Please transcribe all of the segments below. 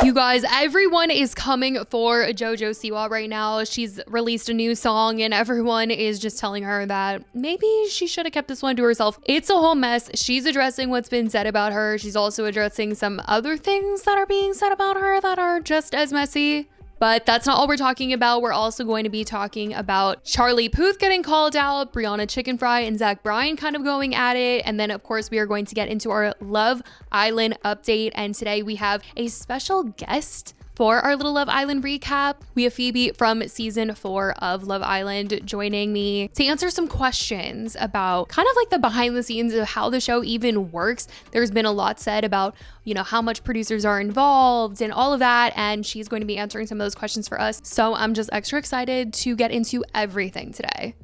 You guys, everyone is coming for Jojo Siwa right now. She's released a new song and everyone is just telling her that maybe she should have kept this one to herself. It's a whole mess. She's addressing what's been said about her. She's also addressing some other things that are being said about her that are just as messy. But that's not all we're talking about. We're also going to be talking about Charlie Puth getting called out, Briana Chicken Fry and Zach Bryan kind of going at it. And then, of course, we are going to get into our Love Island update. And today we have a special guest for our little Love Island recap. We have Phoebe from season 4 of Love Island joining me to answer some questions about kind of like the behind the scenes of how the show even works. There's been a lot said about, you know, how much producers are involved and all of that. And she's going to be answering some of those questions for us. So I'm just extra excited to get into everything today.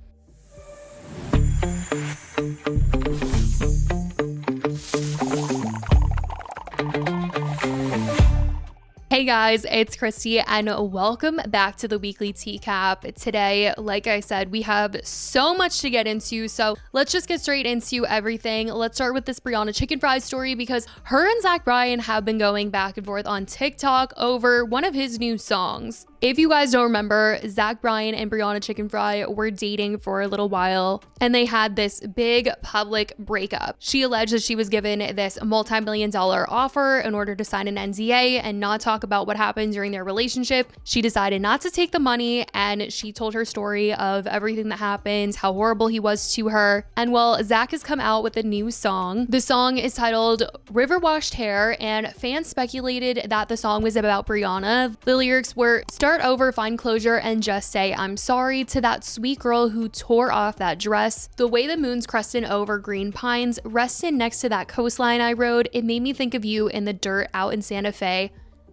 Hey guys, it's Christy and welcome back to the weekly TEACAP. Today, like I said, we have so much to get into, so let's just get straight into everything. Let's start with this Briana Chicken Fry story because her and Zach Bryan have been going back and forth on TikTok over one of his new songs. If you guys don't remember, Zach Bryan and Briana Chicken Fry were dating for a little while and they had this big public breakup. She alleged that she was given this multi-million-dollar offer in order to sign an NDA and not talk about what happened during their relationship. She decided not to take the money and she told her story of everything that happened, how horrible he was to her. And well, Zach has come out with a new song. The song is titled River Washed Hair and fans speculated that the song was about Briana. The lyrics were start over, find closure, and just say I'm sorry to that sweet girl who tore off that dress. The way the moon's cresting over green pines, resting next to that coastline I rode, it made me think of you in the dirt out in Santa Fe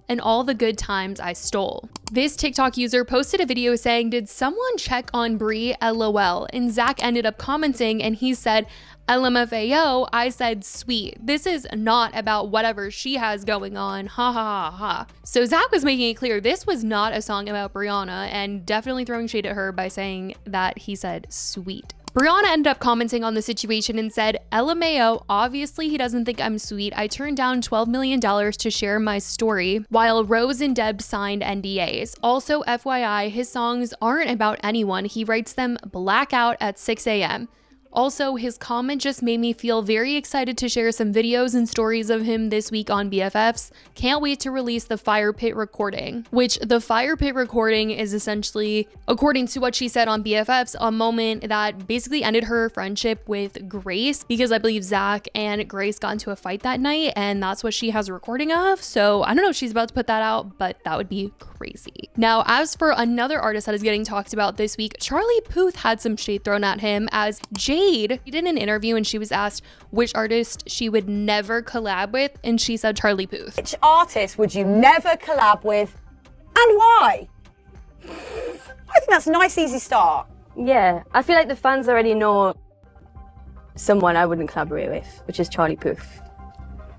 and all the good times I stole. This TikTok user posted a video saying, did someone check on Brie? LOL. And Zach ended up commenting and he said, LMFAO, I said sweet. This is not about whatever she has going on. Ha ha ha ha. So Zach was making it clear this was not a song about Briana and definitely throwing shade at her by saying that he said sweet. Briana ended up commenting on the situation and said, LMAO, obviously he doesn't think I'm sweet. I turned down $12 million to share my story while Rose and Deb signed NDAs. Also, FYI, his songs aren't about anyone. He writes them blackout at 6 a.m. Also, his comment just made me feel very excited to share some videos and stories of him this week on BFFs. Can't wait to release the Fire Pit recording, which the Fire Pit recording is essentially, according to what she said on BFFs, a moment that basically ended her friendship with Grace because I believe Zach and Grace got into a fight that night and that's what she has a recording of. So I don't know if she's about to put that out, but that would be crazy. Now, as for another artist that is getting talked about this week, Charlie Puth had some shade thrown at him as Jade. She did an interview and she was asked which artist she would never collab with, and she said Charlie Puth. Which artist would you never collab with and why? I think that's a nice, easy start. Yeah, I feel like the fans already know someone I wouldn't collaborate with, which is Charlie Puth.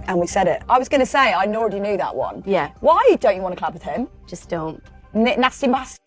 And we said it. I was going to say, I already knew that one. Yeah. Why don't you want to collab with him? Just don't. Nasty masty.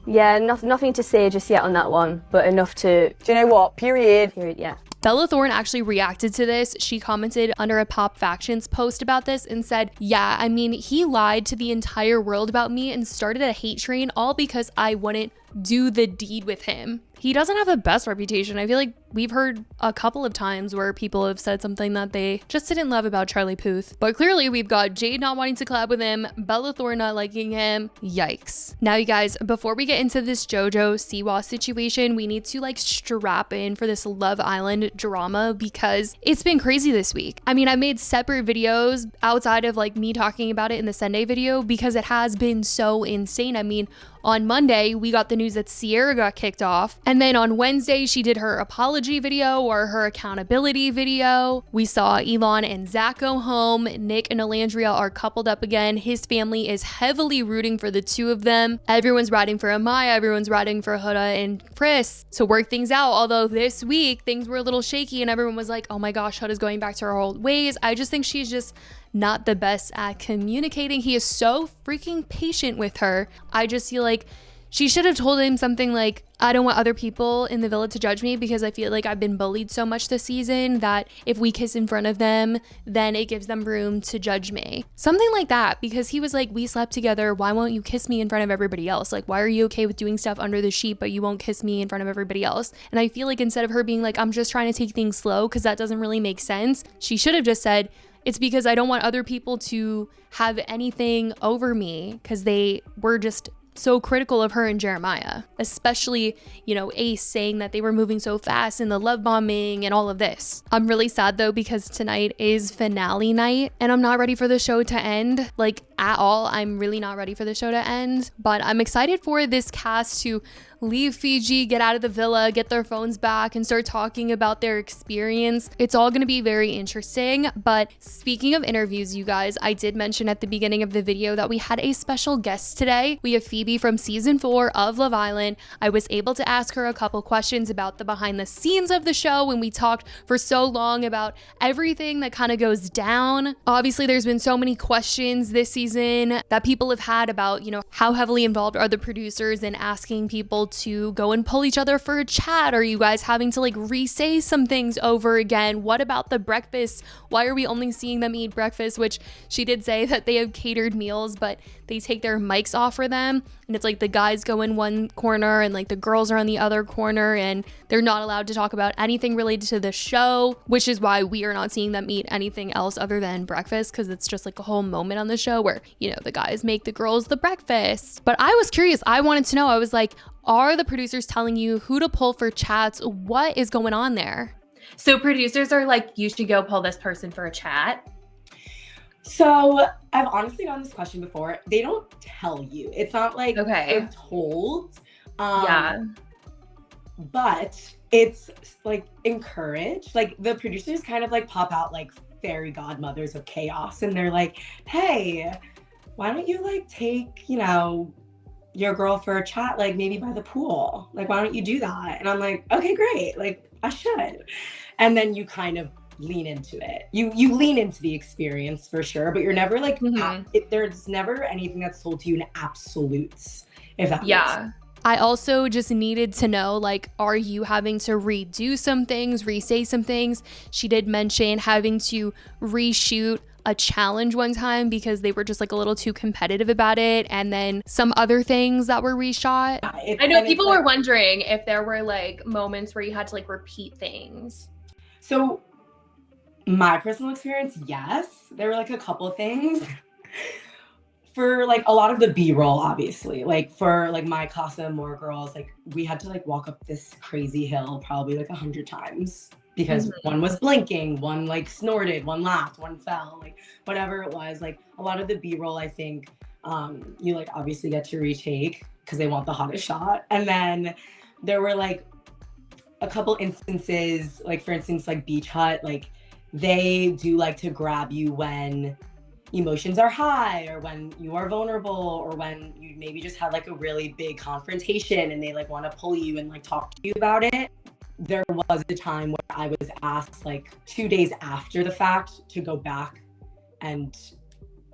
Yeah, nothing to say just yet on that one, but enough to... Do you know what? Period. Yeah. Bella Thorne actually reacted to this. She commented under a Pop Factions post about this and said, yeah, I mean, he lied to the entire world about me and started a hate train all because I wouldn't do the deed with him. He doesn't have the best reputation. I feel like we've heard a couple of times where people have said something that they just didn't love about Charlie Puth. But clearly we've got Jade not wanting to collab with him, Bella Thorne not liking him. Yikes. Now you guys, before we get into this Jojo Siwa situation, we need to like strap in for this Love Island drama because it's been crazy this week. I mean, I made separate videos outside of like me talking about it in the Sunday video because it has been so insane. I mean, on Monday, we got the news that Sierra got kicked off. And then on Wednesday, she did her apology video or her accountability video. We saw Elon and Zach go home. Nick and Alandria are coupled up again. His family is heavily rooting for the two of them. Everyone's riding for Amaya. Everyone's riding for Huda and Chris to work things out. Although this week, things were a little shaky and everyone was like, oh my gosh, Huda's going back to her old ways. I just think she's just not the best at communicating. He is so freaking patient with her. I just feel like She should have told him something like, I don't want other people in the villa to judge me because I feel like I've been bullied so much this season that if we kiss in front of them, then it gives them room to judge me. Something like that, because he was like, we slept together. Why won't you kiss me in front of everybody else? Like, why are you okay with doing stuff under the sheet, but you won't kiss me in front of everybody else? And I feel like instead of her being like, I'm just trying to take things slow because that doesn't really make sense, she should have just said, it's because I don't want other people to have anything over me because they were just so critical of her and Jeremiah, especially, Ace saying that they were moving so fast in the love bombing and all of this. I'm really sad though, because tonight is finale night and I'm not ready for the show to end, like at all. I'm really not ready for the show to end, but I'm excited for this cast to leave Fiji, get out of the villa, get their phones back, and start talking about their experience. It's all going to be very interesting. But speaking of interviews, you guys, I did mention at the beginning of the video that we had a special guest today. We have Phoebe from season 4 of Love Island. I was able to ask her a couple questions about the behind the scenes of the show, and we talked for so long about everything that kind of goes down. Obviously, there's been so many questions this season that people have had about, how heavily involved are the producers in asking people to go and pull each other for a chat? Are you guys having to like re-say some things over again? What about the breakfast? Why are we only seeing them eat breakfast? Which she did say that they have catered meals, but they take their mics off for them. And it's like the guys go in one corner and like the girls are on the other corner, and they're not allowed to talk about anything related to the show, which is why we are not seeing them eat anything else other than breakfast, because it's just like a whole moment on the show where, the guys make the girls the breakfast. But I was curious. I wanted to know. I was like, are the producers telling you who to pull for chats? What is going on there? So producers are like, you should go pull this person for a chat. So I've honestly gotten this question before. They don't tell you. It's not like they're told. Yeah. But it's like encouraged. Like the producers kind of like pop out like fairy godmothers of chaos. And they're like, hey, why don't you like take, your girl for a chat, like maybe by the pool? Like, why don't you do that? And I'm like, okay, great. Like I should. And then you kind of lean into it. You lean into the experience for sure, but you're never like, there's never anything that's told to you in absolutes, if that makes sense. I also just needed to know, like, are you having to redo some things, re-say some things? She did mention having to reshoot a challenge one time because they were just like a little too competitive about it, and then some other things that were reshot. I know people were wondering if there were like moments where you had to like repeat things. So my personal experience, yes, there were like a couple of things. For like a lot of the B-roll, obviously, like for like my Casa Amor girls, like we had to like walk up this crazy hill probably like 100 times because one was blinking, one like snorted, one laughed, one fell, like whatever it was. Like a lot of the B-roll, I think you like obviously get to retake because they want the hottest shot. And then there were like a couple instances, like for instance, like Beach Hut, like they do like to grab you when emotions are high, or when you are vulnerable, or when you maybe just had like a really big confrontation and they like want to pull you and like talk to you about it. There was a time where I was asked like 2 days after the fact to go back and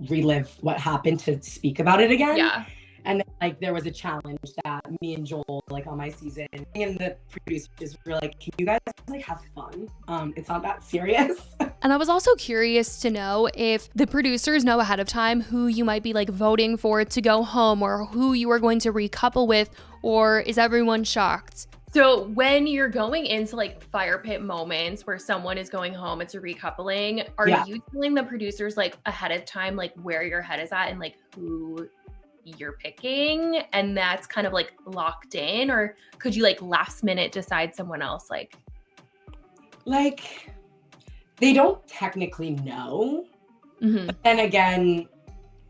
relive what happened to speak about it again. Yeah. And then, like there was a challenge that me and Joel like on my season, and the producers were like, can you guys like have fun? It's not that serious. And I was also curious to know if the producers know ahead of time who you might be like voting for to go home, or who you are going to recouple with, or is everyone shocked? So when you're going into like fire pit moments where someone is going home, it's a recoupling, are you telling the producers like ahead of time like where your head is at and like who you're picking, and that's kind of like locked in? Or could you like last minute decide someone else? Like they don't technically know. But then again,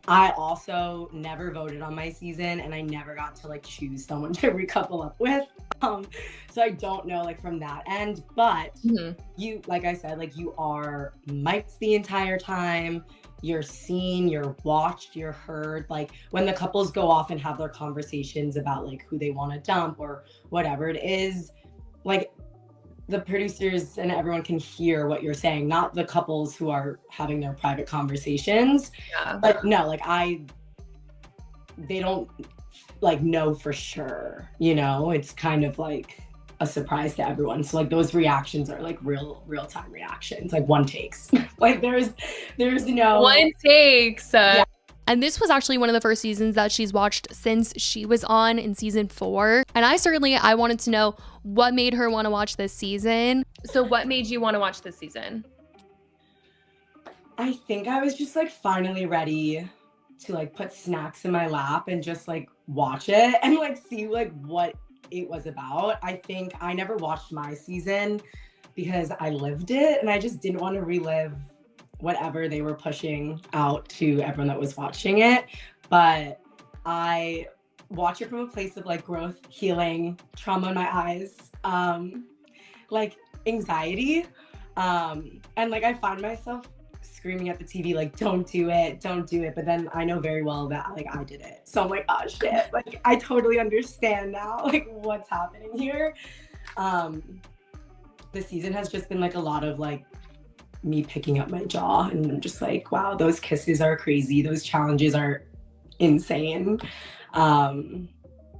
I also never voted on my season, and I never got to like choose someone to recouple up with. So I don't know like from that end, but you, like I said, like you are mic'd the entire time. You're seen, you're watched, you're heard. Like when the couples go off and have their conversations about like who they want to dump or whatever it is, like the producers and everyone can hear what you're saying, not the couples who are having their private conversations. But no, like they don't like know for sure, you know, it's kind of like a surprise to everyone. So like those reactions are like real time reactions, like one takes. Like there's no one takes. Yeah. And this was actually one of the first seasons that she's watched since she was on in season 4. And I wanted to know what made her want to watch this season. So what made you want to watch this season? I think I was just like finally ready to like put snacks in my lap and just like watch it and like see like what it was about. I think I never watched my season because I lived it and I just didn't want to relive whatever they were pushing out to everyone that was watching it. But I watch it from a place of like growth, healing, trauma in my eyes, like anxiety. And like I find myself screaming at the TV, like, don't do it. But then I know very well that like I did it. So I'm like, oh shit, like I totally understand now, like what's happening here. The season has just been like a lot of like me picking up my jaw and I'm just like, wow, those kisses are crazy. Those challenges are insane.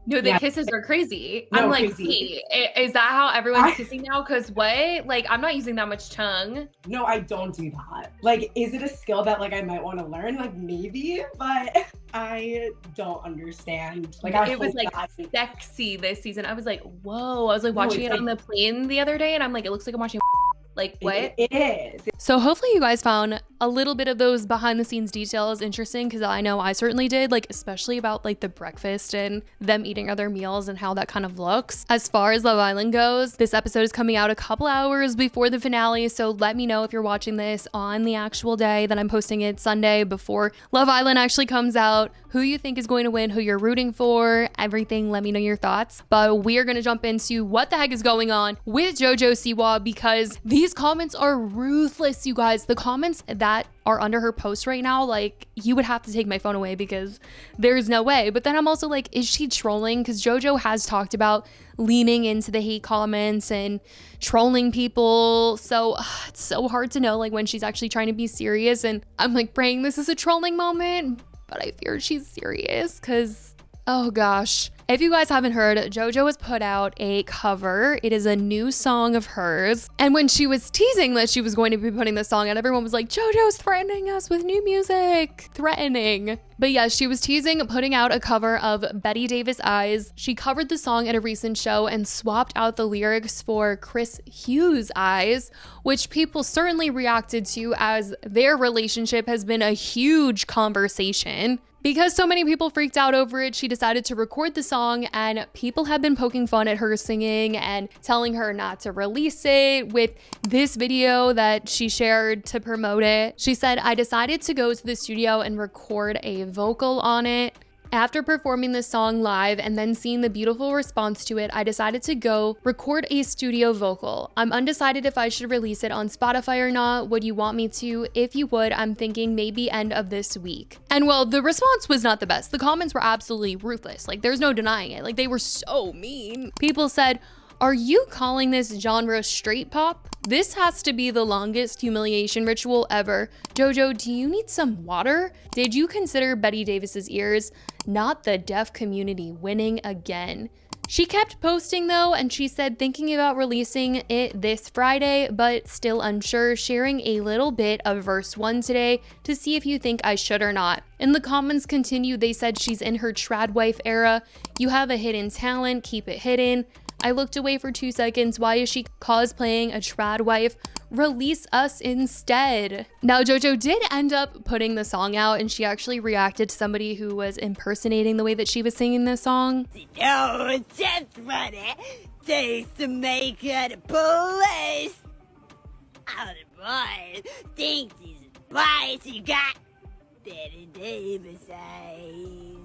No, the kisses are crazy. No, I'm like, crazy. Hey, is that how everyone's kissing now? Because what? Like, I'm not using that much tongue. No, I don't do that. Like, is it a skill that like I might want to learn? Like maybe, but I don't understand. Like it was like sexy this season. I was like, whoa. I was like watching it on the plane the other day and I'm like, it looks like I'm watching like what? It is. So hopefully you guys found a little bit of those behind the scenes details interesting, because I know I certainly did, like especially about like the breakfast and them eating other meals and how that kind of looks. As far as Love Island goes, this episode is coming out a couple hours before the finale, so let me know if you're watching this on the actual day that I'm posting it, Sunday, before Love Island actually comes out, who you think is going to win, who you're rooting for, everything. Let me know your thoughts. But we are going to jump into what the heck is going on with Jojo Siwa, because these comments are ruthless, you guys. The comments that are under her post right now, like you would have to take my phone away because there's no way. But then I'm also like, is she trolling? Because Jojo has talked about leaning into the hate comments and trolling people. So it's so hard to know like when she's actually trying to be serious. And I'm like praying this is a trolling moment, but I fear she's serious because, oh gosh. If you guys haven't heard, Jojo has put out a cover. It is a new song of hers. And when she was teasing that she was going to be putting this song out, everyone was like, Jojo's threatening us with new music. Threatening. But yes, she was teasing putting out a cover of Betty Davis' Eyes. She covered the song at a recent show and swapped out the lyrics for Chris Hughes' Eyes, which people certainly reacted to as their relationship has been a huge conversation. Because so many people freaked out over it, she decided to record the song, and people have been poking fun at her singing and telling her not to release it with this video that she shared to promote it. She said, I decided to go to the studio and record a vocal on it. After performing the song live and then seeing the beautiful response to it, I decided to go record a studio vocal. I'm undecided if I should release it on Spotify or not. Would you want me to? If you would, I'm thinking maybe end of this week. And well, the response was not the best. The comments were absolutely ruthless. Like there's no denying it. Like they were so mean. People said, are you calling this genre straight pop? This has to be the longest humiliation ritual ever. Jojo, do you need some water? Did you consider Betty Davis's ears? Not the deaf community winning again. She kept posting though, and she said thinking about releasing it this Friday, but still unsure, sharing a little bit of verse 1 today to see if you think I should or not. In the comments continue, they said she's in her trad wife era. You have a hidden talent, keep it hidden. I looked away for 2 seconds. Why is she cosplaying a trad wife? Release us instead. Now, Jojo did end up putting the song out, and she actually reacted to somebody who was impersonating the way that she was singing this song. Oh, it's just funny. Taste to make it a police. Out of boy thinks he's wise. You got Betty Davis eyes.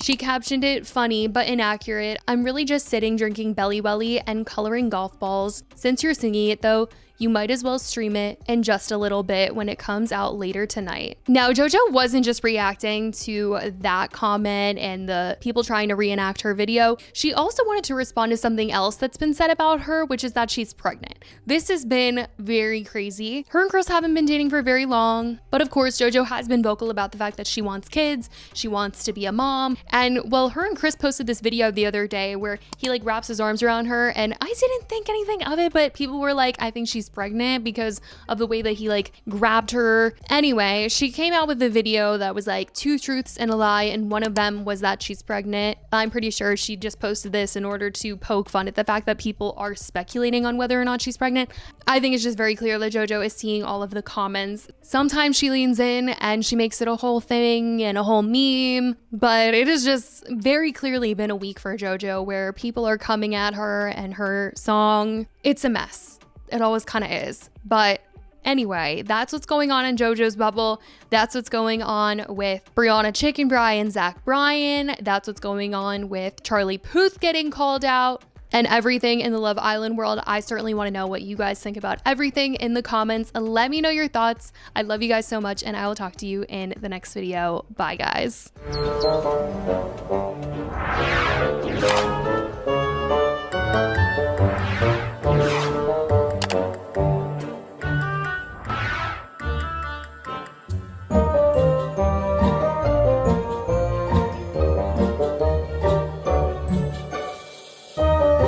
She captioned it funny but inaccurate. I'm really just sitting drinking Belly Welly and coloring golf balls. Since you're singing it though, you might as well stream it in just a little bit when it comes out later tonight. Now, Jojo wasn't just reacting to that comment and the people trying to reenact her video. She also wanted to respond to something else that's been said about her, which is that she's pregnant. This has been very crazy. Her and Chris haven't been dating for very long, but of course, Jojo has been vocal about the fact that she wants kids, she wants to be a mom, and well, her and Chris posted this video the other day where he like wraps his arms around her, and I didn't think anything of it, but people were like, I think she's pregnant because of the way that he like grabbed her. Anyway, she came out with a video that was like 2 truths and a lie, and one of them was that she's pregnant. I'm pretty sure she just posted this in order to poke fun at the fact that people are speculating on whether or not she's pregnant. I think it's just very clear that Jojo is seeing all of the comments. Sometimes she leans in and she makes it a whole thing and a whole meme, but it has just very clearly been a week for Jojo where people are coming at her and her song. It's a mess. It always kind of is. But anyway, that's what's going on in Jojo's bubble. That's what's going on with Briana Chicken Fry and Zach Bryan. That's what's going on with Charlie Puth getting called out and everything in the Love Island world. I certainly want to know what you guys think about everything in the comments. Let me know your thoughts. I love you guys so much, and I will talk to you in the next video. Bye, guys.